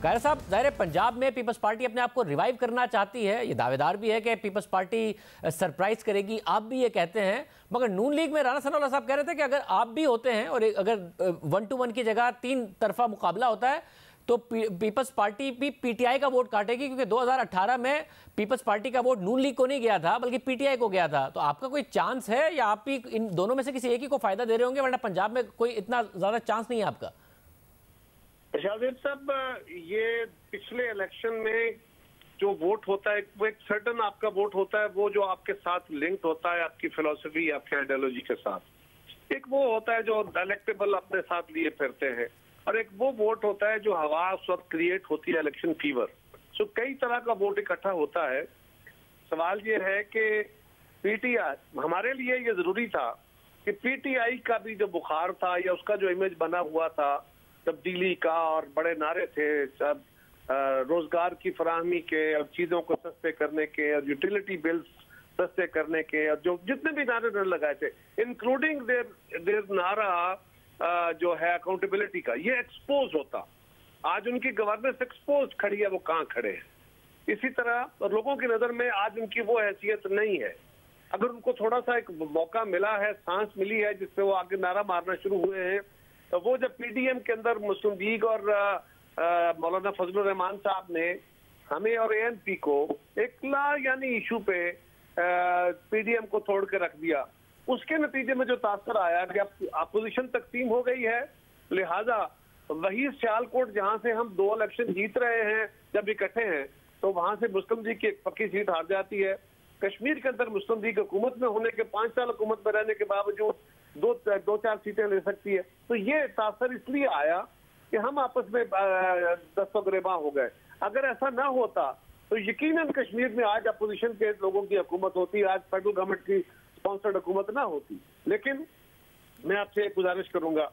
खैर साहब, ज़ाहिर है पंजाब में पीपल्स पार्टी अपने आप को रिवाइव करना चाहती है, ये दावेदार भी है कि पीपल्स पार्टी सरप्राइज करेगी, आप भी ये कहते हैं। मगर नून लीग में राणा सनाउल्लाह साहब कह रहे थे कि अगर आप भी होते हैं और अगर 1-1 की जगह 3 तरफा मुकाबला होता है तो पीपल्स पार्टी भी पीटीआई का वोट काटेगी, क्योंकि 2018 में पीपल्स पार्टी का वोट नून लीग को नहीं गया था बल्कि पीटीआई को गया था। तो आपका कोई चांस है या आप भी इन दोनों में से किसी एक ही को फायदा दे रहे होंगे, वरना पंजाब में कोई इतना ज्यादा चांस नहीं है आपका? शाहिद साहब, ये पिछले इलेक्शन में जो वोट होता है वो एक सर्टन आपका वोट होता है, वो जो आपके साथ लिंक्ड होता है आपकी फिलॉसफी आपके आइडियोलॉजी के साथ। एक वो होता है जो इलेक्टेबल अपने साथ लिए फिरते हैं, और एक वो वोट होता है जो हवा उस वक्त क्रिएट होती है, इलेक्शन फीवर। सो कई तरह का वोट इकट्ठा होता है। सवाल ये है कि पीटीआई, हमारे लिए ये जरूरी था कि पीटीआई का भी जो बुखार था या उसका जो इमेज बना हुआ था तब्दीली का, और बड़े नारे थे सब रोजगार की फराहमी के और चीजों को सस्ते करने के और यूटिलिटी बिल्स सस्ते करने के, और जो जितने भी नारे लगाए थे इंक्लूडिंग देर नारा जो है अकाउंटेबिलिटी का, ये एक्सपोज होता। आज उनकी गवर्नेंस एक्सपोज खड़ी है, वो कहाँ खड़े हैं। इसी तरह लोगों की नजर में आज उनकी वो हैसियत नहीं है। अगर उनको थोड़ा सा एक मौका मिला है, सांस मिली है जिससे वो आगे नारा मारना शुरू हुए हैं, तो वो जब पीडीएम के अंदर मुस्लिम लीग और मौलाना फजलुर रहमान साहब ने हमें और एएनपी को एकला यानी इशू पे पीडीएम को तोड़ के रख दिया, उसके नतीजे में जो तासर आया कि अब अपोजिशन तकसीम हो गई है, लिहाजा वही सियालकोट जहां से हम 2 इलेक्शन जीत रहे हैं जब इकट्ठे हैं, तो वहां से मुस्लिम लीग की एक पक्की सीट हार जाती है। कश्मीर के अंदर मुस्लिम लीग हुकूमत में होने के 5 साल हुकूमत में रहने के बावजूद 2-4 सीटें ले सकती है। तो ये तासर इसलिए आया कि हम आपस में दस्तगिरबा हो गए। अगर ऐसा ना होता तो यकीनन कश्मीर में आज अपोजिशन के लोगों की हुकूमत होती, आज फेडरल गवर्नमेंट की स्पॉन्सर्ड हुकूमत ना होती। लेकिन मैं आपसे एक गुजारिश करूंगा,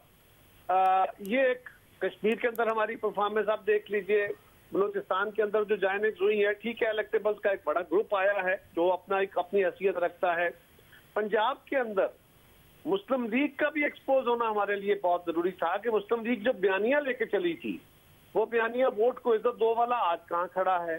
ये एक कश्मीर के अंदर हमारी परफॉर्मेंस आप देख लीजिए, बलूचिस्तान के अंदर जो ज्वाइनिंग हुई है, ठीक है, इलेक्टेबल्स का एक बड़ा ग्रुप आया है जो अपनी हैसियत रखता है। पंजाब के अंदर मुस्लिम लीग का भी एक्सपोज होना हमारे लिए बहुत जरूरी था कि मुस्लिम लीग जो बयानिया लेके चली थी, वो बयानिया वोट को इज्जत दो वाला आज कहाँ खड़ा है।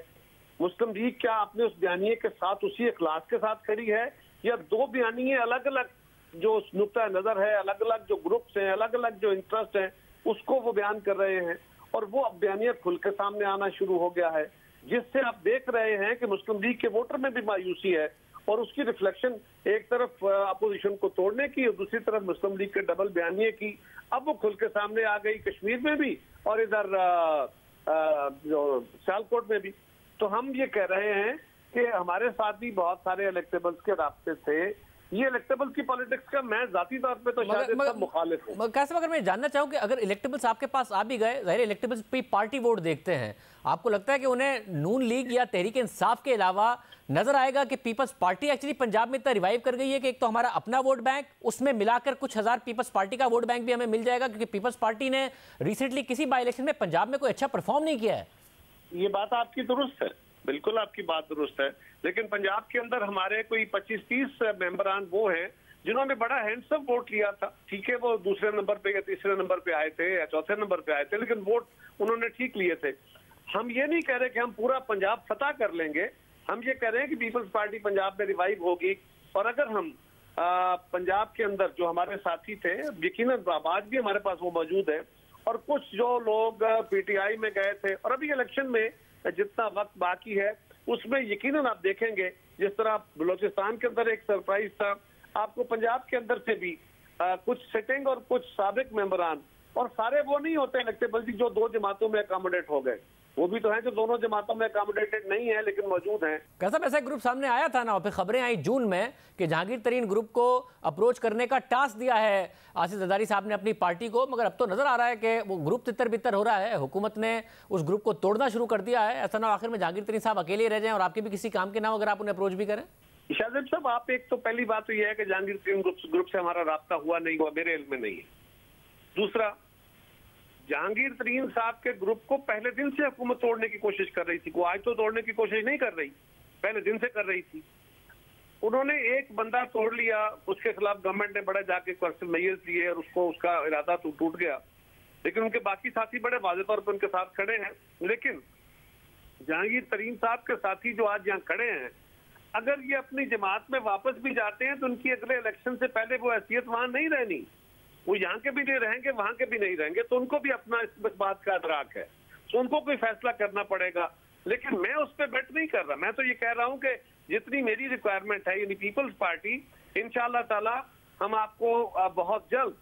मुस्लिम लीग क्या अपने उस बयानिए के साथ उसी इखलास के साथ खड़ी है, या 2 बयानिए अलग अलग जो नुक्ता नजर है, अलग अलग जो ग्रुप्स हैं, अलग अलग जो इंटरेस्ट हैं, उसको वो बयान कर रहे हैं, और वो अब बयानिया खुल के सामने आना शुरू हो गया है, जिससे आप देख रहे हैं कि मुस्लिम लीग के वोटर में भी मायूसी है, और उसकी रिफ्लेक्शन एक तरफ अपोजिशन को तोड़ने की और दूसरी तरफ मुस्लिम लीग के डबल बयानिए की अब वो खुल के सामने आ गई, कश्मीर में भी और इधर जो सियालकोट में भी। तो हम ये कह रहे हैं कि हमारे साथ भी बहुत सारे इलेक्टेबल्स के रास्ते थे। ये इलेक्टेबल्स की पॉलिटिक्स का मैं जाती तौर पे तो शायद सब मुखालिफ हूं। कैसे, अगर मैं जानना चाहूँ कि अगर इलेक्टेबल्स आपके पास आ भी गए, जाहिर इलेक्टेबल्स पे पार्टी वोट देखते हैं, आपको लगता है कि उन्हें नून लीग या तहरीक इंसाफ के अलावा नजर आएगा कि पीपल्स पार्टी एक्चुअली पंजाब में इतना रिवाइव कर गई है कि एक तो हमारा अपना वोट बैंक, उसमें मिलाकर कुछ हजार पीपल्स पार्टी का वोट बैंक भी हमें मिल जाएगा, क्योंकि पीपल्स पार्टी ने रिसेंटली किसी बाई इलेक्शन में पंजाब में कोई अच्छा परफॉर्म नहीं किया है? ये बात आपकी दुरुस्त है, बिल्कुल आपकी बात दुरुस्त है, लेकिन पंजाब के अंदर हमारे कोई 25-30 मेंबरान वो हैं जिन्होंने बड़ा हैंडसम वोट लिया था। ठीक है, वो दूसरे नंबर पे या तीसरे नंबर पे आए थे या चौथे नंबर पे आए थे, लेकिन वोट उन्होंने ठीक लिए थे। हम ये नहीं कह रहे कि हम पूरा पंजाब फतह कर लेंगे, हम ये कह रहे हैं कि पीपल्स पार्टी पंजाब में रिवाइव होगी। और अगर हम पंजाब के अंदर जो हमारे साथी थे, यकीनन आज भी हमारे पास वो मौजूद है, और कुछ जो लोग पीटीआई में गए थे, और अभी इलेक्शन में जितना वक्त बाकी है उसमें यकीनन आप देखेंगे जिस तरह बलूचिस्तान के अंदर एक सरप्राइज था, आपको पंजाब के अंदर से भी कुछ सिटिंग और कुछ साबिक मेंबरान, और सारे वो नहीं होते इलेक्टेबल जो 2 जमातों में अकोमोडेट हो गए, वो भी तो हैं जो दोनों जमातों में अकोमोडेटेड नहीं है लेकिन मौजूद हैं। कैसा ऐसा ग्रुप सामने आया था ना, और फिर खबरें आई जून में कि जहांगीर तरीन ग्रुप को अप्रोच करने का टास्क दिया है आसिफ जरदारी साहब ने अपनी पार्टी को, मगर अब तो नजर आ रहा है कि वो ग्रुप तितर बितर हो रहा है, हुकूमत ने उस ग्रुप को तोड़ना शुरू कर दिया है। ऐसा ना आखिर में जहांगीर तरीन साहब अकेले रह जाएं और आपके भी किसी काम के ना हो अगर आप उन्हें अप्रोच भी करें। शाहिद साहब, आप एक तो पहली बात तो यह है कि जहांगीर तरीन ग्रुप से हमारा राब्ता हुआ नहीं हुआ, मेरे इल्म में नहीं है। दूसरा, जहांगीर तरीन साहब के ग्रुप को पहले दिन से हुकूमत तोड़ने की कोशिश कर रही थी, वो आज तो तोड़ने की कोशिश नहीं कर रही, पहले दिन से कर रही थी। उन्होंने एक बंदा तोड़ लिया, उसके खिलाफ गवर्नमेंट ने बड़ा जाके क्वेश्चन मेयर्स लिए और उसको उसका इरादा तो टूट गया। लेकिन उनके बाकी साथी बड़े वाज़ेह तौर पर उनके साथ खड़े हैं। लेकिन जहांगीर तरीन साहब के साथी जो आज यहाँ खड़े हैं, अगर ये अपनी जमात में वापस भी जाते हैं तो उनकी अगले इलेक्शन से पहले वो हैसियत वहां नहीं रहनी, वो यहाँ के भी नहीं रहेंगे, वहां के भी नहीं रहेंगे, तो उनको भी अपना इस बात का अदराक है, तो उनको कोई फैसला करना पड़ेगा। लेकिन मैं उस पर बेट नहीं कर रहा, मैं तो ये कह रहा हूँ कि जितनी मेरी रिक्वायरमेंट है यानी पीपल्स पार्टी, इंशाअल्लाह ताला हम आपको बहुत जल्द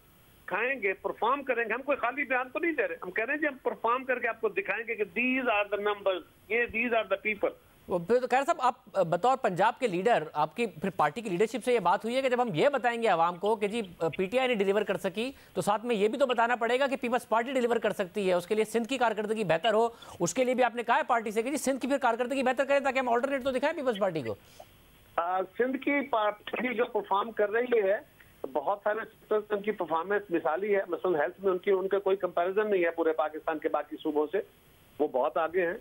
खाएंगे, परफॉर्म करेंगे। हम कोई खाली बयान तो नहीं दे रहे, हम कह रहे हैं हम परफॉर्म करके आपको दिखाएंगे कि दीज आर द नंबर्स, ये दीज आर द पीपल। फिर तो खैर साहब, आप बतौर पंजाब के लीडर, आपकी फिर पार्टी की लीडरशिप से ये बात हुई है कि जब हम ये बताएंगे आवाम को कि जी पीटीआई ने डिलीवर कर सकी, तो साथ में ये भी तो बताना पड़ेगा कि पीपल्स पार्टी डिलीवर कर सकती है, उसके लिए सिंध की कारकर्दगी बेहतर हो। उसके लिए भी आपने कहा है पार्टी से कि जी सिंध की फिर कारकर्दगी बेहतर करें, ताकि हम ऑल्टरनेट तो दिखाएं पीपल्स पार्टी को। सिंध की पार्टी जो परफॉर्म कर रही है, बहुत सारे सेक्टर्स उनकी परफॉर्मेंस मिसाली है। मसलन हेल्थ में उनका कोई कंपैरिजन नहीं है पूरे पाकिस्तान के बाकी सूबों से, वो बहुत आगे हैं।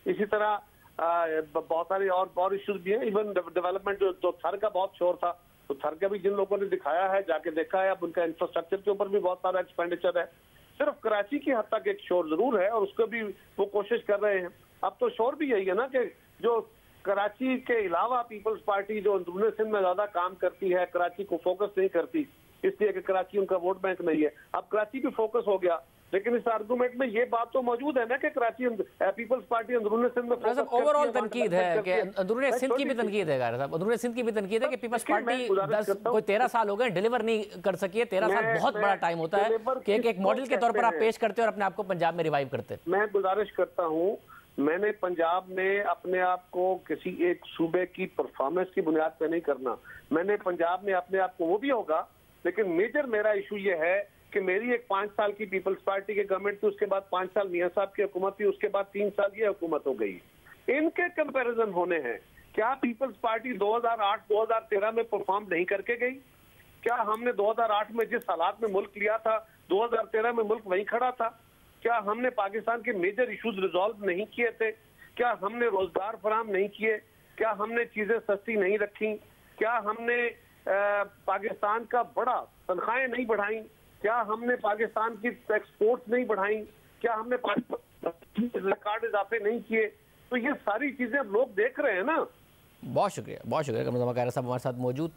इसी तरह बहुत सारे और इश्यूज भी हैं। इवन डेवलपमेंट जो थर का बहुत शोर था, तो थर का भी जिन लोगों ने दिखाया है, जाके देखा है, अब उनका इंफ्रास्ट्रक्चर के ऊपर भी बहुत सारा एक्सपेंडिचर है। सिर्फ कराची की हद तक एक शोर जरूर है और उसको भी वो कोशिश कर रहे हैं। अब तो शोर भी यही है ना कि जो कराची के अलावा पीपल्स पार्टी जो अंदरूनी सिंध में ज्यादा काम करती है, कराची को फोकस नहीं करती, इसलिए कि कराची उनका वोट बैंक नहीं है। अब कराची भी फोकस हो गया, लेकिन इस आर्गुमेंट में ये बात तो मौजूद है ना कि कराची पीपल्स पार्टी अंदरूनी सिंध में ओवरऑल तनकीद है कि अंदरूनी सिंध की भी तनकीद है, साहब अंदरूनी सिंध की भी तनकीद है कि पीपल्स पार्टी 13 साल हो गए डिलीवर नहीं कर सकी है। 13 साल बहुत बड़ा टाइम होता है कि एक मॉडल के तौर पर आप पेश करते हैं और अपने आप को पंजाब में रिवाइव करते हैं। मैं गुजारिश करता हूँ, मैंने पंजाब में अपने आप को किसी एक सूबे की परफॉर्मेंस की बुनियाद पर नहीं करना। मैंने पंजाब में अपने आप को, वो भी होगा, लेकिन मेजर मेरा इशू ये है कि मेरी एक 5 साल की पीपल्स पार्टी की गवर्नमेंट थी, उसके बाद 5 साल मियां साहब की हुकूमत थी, उसके बाद 3 साल ये हुकूमत हो गई। इनके कंपैरिजन होने हैं। क्या पीपल्स पार्टी 2008-2013 में परफॉर्म नहीं करके गई? क्या हमने 2008 में जिस हालात में मुल्क लिया था, 2013 में मुल्क वहीं खड़ा था? क्या हमने पाकिस्तान के मेजर इश्यूज रिजॉल्व नहीं किए थे? क्या हमने रोजगार फराहम नहीं किए? क्या हमने चीजें सस्ती नहीं रखी? क्या हमने पाकिस्तान का बड़ा तनख्वाहें नहीं बढ़ाई? क्या हमने पाकिस्तान की एक्सपोर्ट्स नहीं बढ़ाई? क्या हमने रिकॉर्ड इजाफे नहीं किए? तो ये सारी चीजें अब लोग देख रहे हैं ना। बहुत शुक्रिया कमर ज़मा कायरा साहब हमारे साथ मौजूद थे।